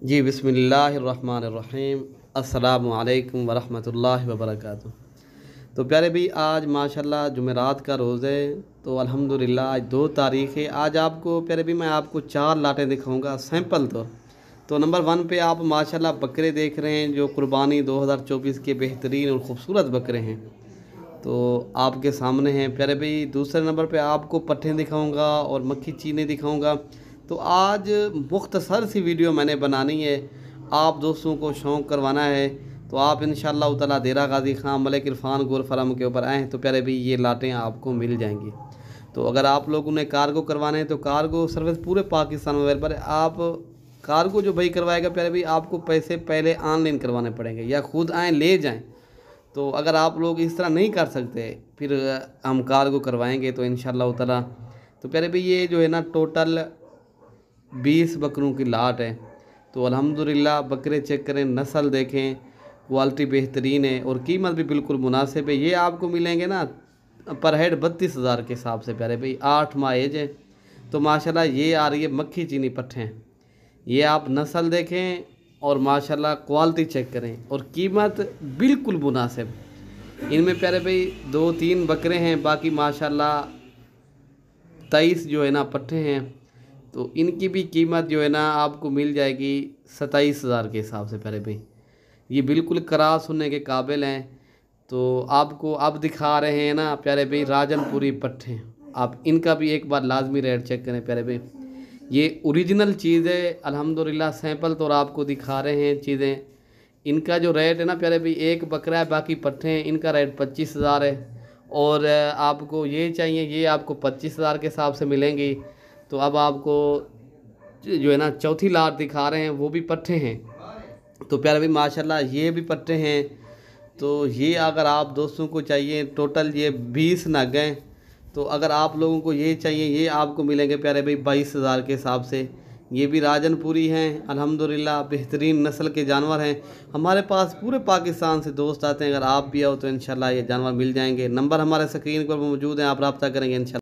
जी बिस्मिल्लाहिर्रहमानिर्रहीम। अस्सलामु अलैकुम वरहमतुल्लाहि वबरकातुहू। तो प्यारे भाई, आज माशाल्लाह जुमेरात का रोज़ है। तो अल्हम्दुलिल्लाह आज 2 तारीख़ है। आज आपको प्यारे भाई मैं आपको 4 लाटें दिखाऊंगा सैंपल तो नंबर 1 पे आप माशाल्लाह बकरे देख रहे हैं जो कुर्बानी 2024 के बेहतरीन और ख़ूबसूरत बकरे हैं। तो आपके सामने हैं प्यारे भाई। दूसरे नंबर पे आपको पट्ठें दिखाऊंगा और मक्खी चीने दिखाऊंगा। तो आज मुख्तसर सी वीडियो मैंने बनानी है, आप दोस्तों को शौक़ करवाना है। तो आप इंशाअल्लाह ताला देरा गाज़ी ख़ान मलिक इरफ़ान गोल फार्म के ऊपर आएँ तो प्यारे भाई ये लाटें आपको मिल जाएंगी। तो अगर आप लोगों ने कार्गो करवाने हैं तो कार्गो सर्विस पूरे पाकिस्तान में अवेलेबल है। आप कार्गो जो भाई करवाएगा प्यारे भाई आपको पैसे पहले ऑनलाइन करवाने पड़ेंगे या खुद आएँ ले जाएँ। तो अगर आप लोग इस तरह नहीं कर सकते फिर हम कार्गो करवाएंगे तो इंशाअल्लाह ताला। तो प्यारे भाई ये जो है ना टोटल 20 बकरों की लाट है। तो अल्हम्दुलिल्लाह बकरे चेक करें, नस्ल देखें, क्वालिटी बेहतरीन है और कीमत भी बिल्कुल मुनासिब है। ये आपको मिलेंगे ना पर हेड 32,000 के हिसाब से प्यारे भाई। 8 माह एज है। तो माशाल्लाह ये आ रही है मक्खी चीनी पट्ठें। ये आप नस्ल देखें और माशाल्लाह क्वालिटी चेक करें और कीमत बिल्कुल मुनासिब। इनमें प्यारे भाई 2-3 बकरे हैं, बाकी माशाल्लाह 23 जो है ना पट्ठे हैं। तो इनकी भी कीमत जो है ना आपको मिल जाएगी 27,000 के हिसाब से प्यारे भाई। ये बिल्कुल क्रास होने के काबिल हैं। तो आपको अब दिखा रहे हैं ना प्यारे भाई राजनपुरी पट्ठे। आप इनका भी एक बार लाजमी रेट चेक करें प्यारे भाई। ये ओरिजिनल चीज़ है अल्हम्दुलिल्लाह। सैंपल तो आपको दिखा रहे हैं चीज़ें। इनका जो रेट है ना प्यारे भाई, एक बकरा है बाकी पट्ठे हैं, इनका रेट 25,000 है। और आपको ये चाहिए ये आपको 25,000 के हिसाब से मिलेंगी। तो अब आपको जो है ना चौथी लाट दिखा रहे हैं वो भी पट्ठे हैं। तो प्यारे भाई माशाल्लाह ये भी पट्ठे हैं। तो ये अगर आप दोस्तों को चाहिए टोटल ये 20 नग हैं। तो अगर आप लोगों को ये चाहिए ये आपको मिलेंगे प्यारे भाई 22,000 के हिसाब से। ये भी राजनपुरी हैं अल्हम्दुलिल्लाह, बेहतरीन नस्ल के जानवर हैं। हमारे पास पूरे पाकिस्तान से दोस्त आते हैं। अगर आप भी आओ तो इंशाल्लाह ये जानवर मिल जाएंगे। नंबर हमारे स्क्रीन पर मौजूद हैं, आप रब्ता करेंगे इंशाल्लाह।